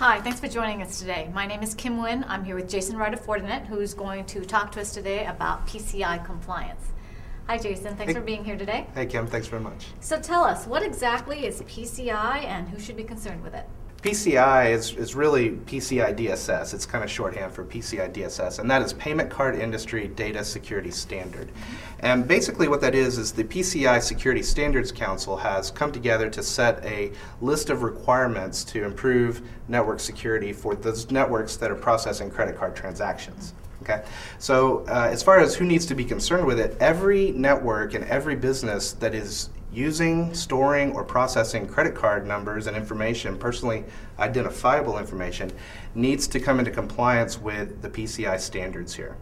Hi, thanks for joining us today. My name is Kim Nguyen. I'm here with Jason Wright of Fortinet, who's going to talk to us today about PCI compliance. Hi Jason, thanks for being here today. Hey Kim, thanks very much. So tell us, what exactly is PCI and who should be concerned with it? PCI is really PCI DSS. It's kind of shorthand for PCI DSS, and that is Payment Card Industry Data Security Standard. And basically what that is the PCI Security Standards Council has come together to set a list of requirements to improve network security for those networks that are processing credit card transactions. Okay, so as far as who needs to be concerned with it, every network and every business that is using, storing, or processing credit card numbers and information, personally identifiable information, needs to come into compliance with the PCI standards here.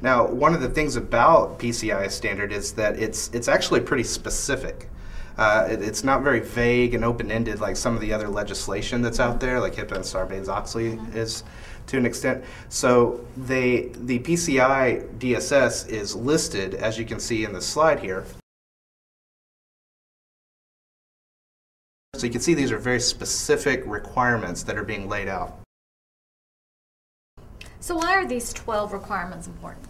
Now, one of the things about PCI standard is that it's actually pretty specific. It's not very vague and open-ended like some of the other legislation that's out there, like HIPAA and Sarbanes-Oxley is to an extent. So the PCI DSS is listed, as you can see in the slide here. So you can see these are very specific requirements that are being laid out. So why are these 12 requirements important?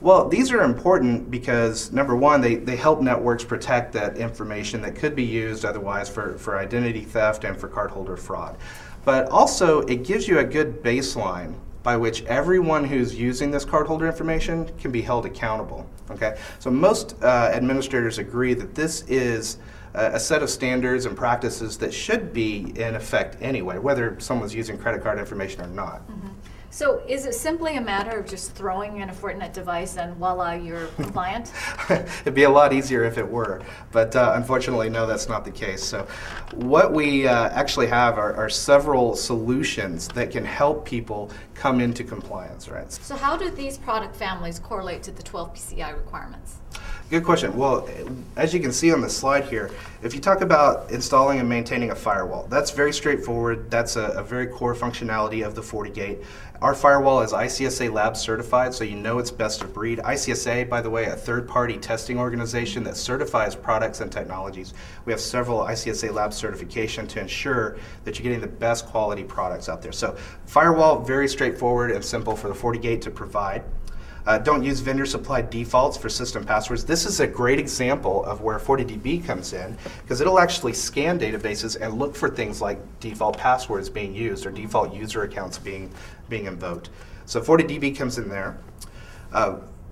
Well, these are important because, number one, they help networks protect that information that could be used otherwise for identity theft and for cardholder fraud. But also, it gives you a good baseline by which everyone who's using this cardholder information can be held accountable. Okay? So most administrators agree that this is a set of standards and practices that should be in effect anyway, whether someone's using credit card information or not. Mm-hmm. So is it simply a matter of just throwing in a Fortinet device and voila, you're compliant? It'd be a lot easier if it were, but unfortunately, no, that's not the case. So what we actually have are several solutions that can help people come into compliance, right? So how do these product families correlate to the 12 PCI requirements? Good question. Well, as you can see on the slide here, if you talk about installing and maintaining a firewall, that's very straightforward. That's a very core functionality of the FortiGate. Our firewall is ICSA Lab certified, so you know it's best of breed. ICSA, by the way, a third-party testing organization that certifies products and technologies. We have several ICSA Lab certification to ensure that you're getting the best quality products out there. So firewall, very straightforward and simple for the FortiGate to provide. Don't use vendor-supplied defaults for system passwords. This is a great example of where FortiDB comes in, because it'll actually scan databases and look for things like default passwords being used or default user accounts being invoked. So FortiDB comes in there.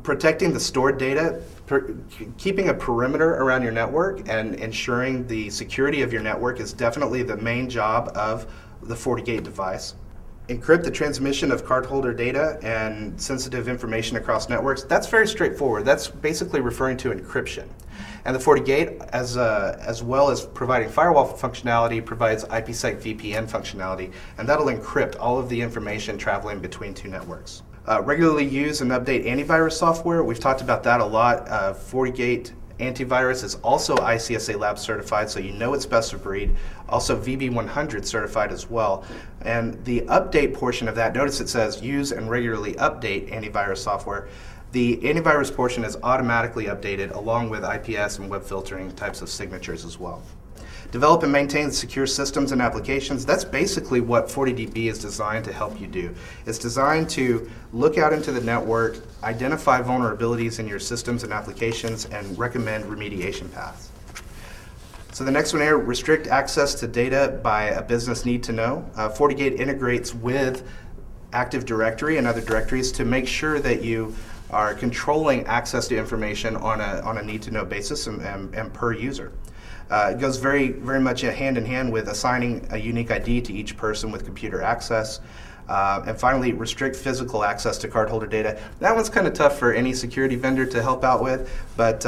Protecting the stored data, keeping a perimeter around your network and ensuring the security of your network is definitely the main job of the FortiGate device. Encrypt the transmission of cardholder data and sensitive information across networks. That's very straightforward. That's basically referring to encryption. And the FortiGate, as well as providing firewall functionality, provides IPsec VPN functionality, and that'll encrypt all of the information traveling between two networks. Regularly use and update antivirus software. We've talked about that a lot. FortiGate antivirus is also ICSA Lab certified, so you know it's best of breed. Also VB100 certified as well. And the update portion of that, notice it says use and regularly update antivirus software. The antivirus portion is automatically updated along with IPS and web filtering types of signatures as well. Develop and maintain secure systems and applications. That's basically what FortiDB is designed to help you do. It's designed to look out into the network, identify vulnerabilities in your systems and applications, and recommend remediation paths. So the next one here, restrict access to data by a business need to know. FortiGate integrates with Active Directory and other directories to make sure that you are controlling access to information on a need to know basis and per user. It goes very much hand in hand with assigning a unique ID to each person with computer access. And finally, restrict physical access to cardholder data. That one's kind of tough for any security vendor to help out with, but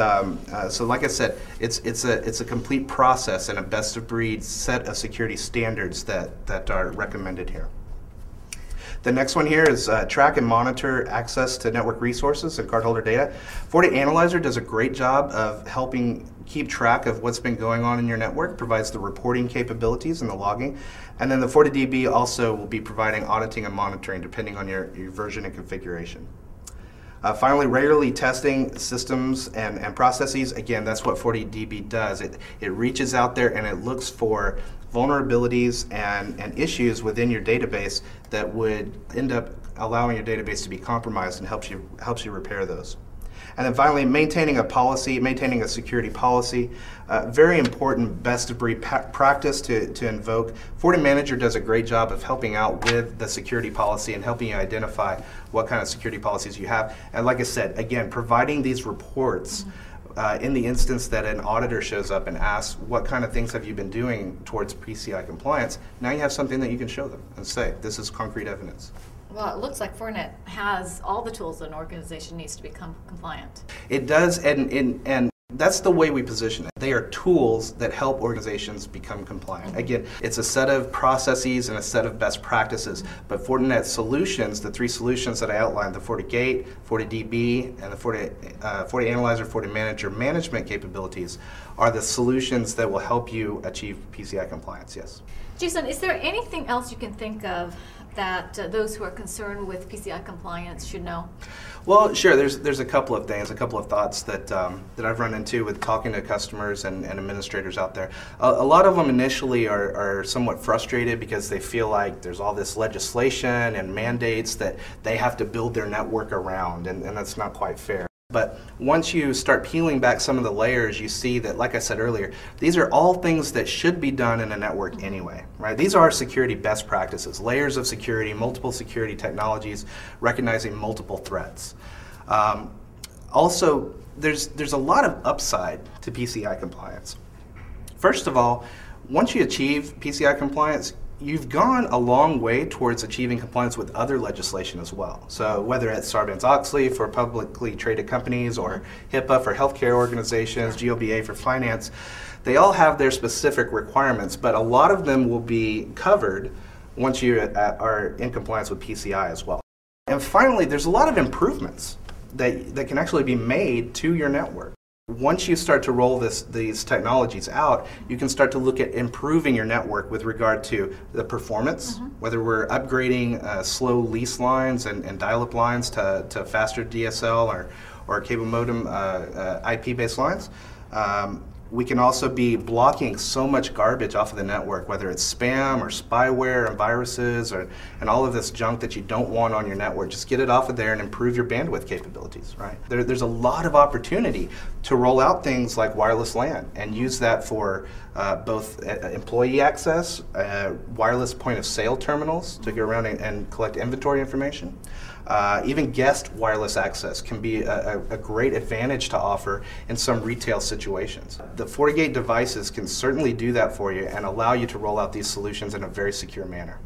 so like I said, it's a complete process and a best of breed set of security standards that are recommended here. The next one here is track and monitor access to network resources and cardholder data. FortiAnalyzer does a great job of helping keep track of what's been going on in your network, provides the reporting capabilities and the logging. And then the FortiDB also will be providing auditing and monitoring depending on your version and configuration. Finally, regularly testing systems and processes. Again, that's what 40dB does. It reaches out there and it looks for vulnerabilities and issues within your database that would end up allowing your database to be compromised, and helps you repair those. And then finally, maintaining a security policy. Very important best-of-breed practice to invoke. FortiManager does a great job of helping out with the security policy and helping you identify what kind of security policies you have. And like I said, again, providing these reports in the instance that an auditor shows up and asks, what kind of things have you been doing towards PCI compliance? Now you have something that you can show them and say, this is concrete evidence. Well, it looks like Fortinet has all the tools that an organization needs to become compliant. It does, and that's the way we position it. They are tools that help organizations become compliant. Again, it's a set of processes and a set of best practices, but Fortinet solutions, the three solutions that I outlined, the FortiGate, FortiDB, and the FortiAnalyzer, FortiManager management capabilities, are the solutions that will help you achieve PCI compliance, yes. Jason, is there anything else you can think of that those who are concerned with PCI compliance should know? Well, sure. There's a couple of things, a couple of thoughts that I've run into with talking to customers and administrators out there. A lot of them initially are somewhat frustrated because they feel like there's all this legislation and mandates that they have to build their network around, and that's not quite fair. But once you start peeling back some of the layers, you see that, like I said earlier, these are all things that should be done in a network anyway, right? These are security best practices, layers of security, multiple security technologies, recognizing multiple threats. Also, there's a lot of upside to PCI compliance. First of all, once you achieve PCI compliance, you've gone a long way towards achieving compliance with other legislation as well. So whether it's Sarbanes-Oxley for publicly traded companies, or HIPAA for healthcare organizations, GLBA for finance, they all have their specific requirements, but a lot of them will be covered once you are in compliance with PCI as well. And finally, there's a lot of improvements that can actually be made to your network. Once you start to roll these technologies out, you can start to look at improving your network with regard to the performance, whether we're upgrading slow lease lines and dial-up lines to faster DSL or cable modem IP-based lines. We can also be blocking so much garbage off of the network, whether it's spam or spyware and viruses and all of this junk that you don't want on your network. Just get it off of there and improve your bandwidth capabilities, right? There's a lot of opportunity to roll out things like wireless LAN and use that for both employee access, wireless point of sale terminals to go around and collect inventory information. Even guest wireless access can be a great advantage to offer in some retail situations. The FortiGate devices can certainly do that for you and allow you to roll out these solutions in a very secure manner.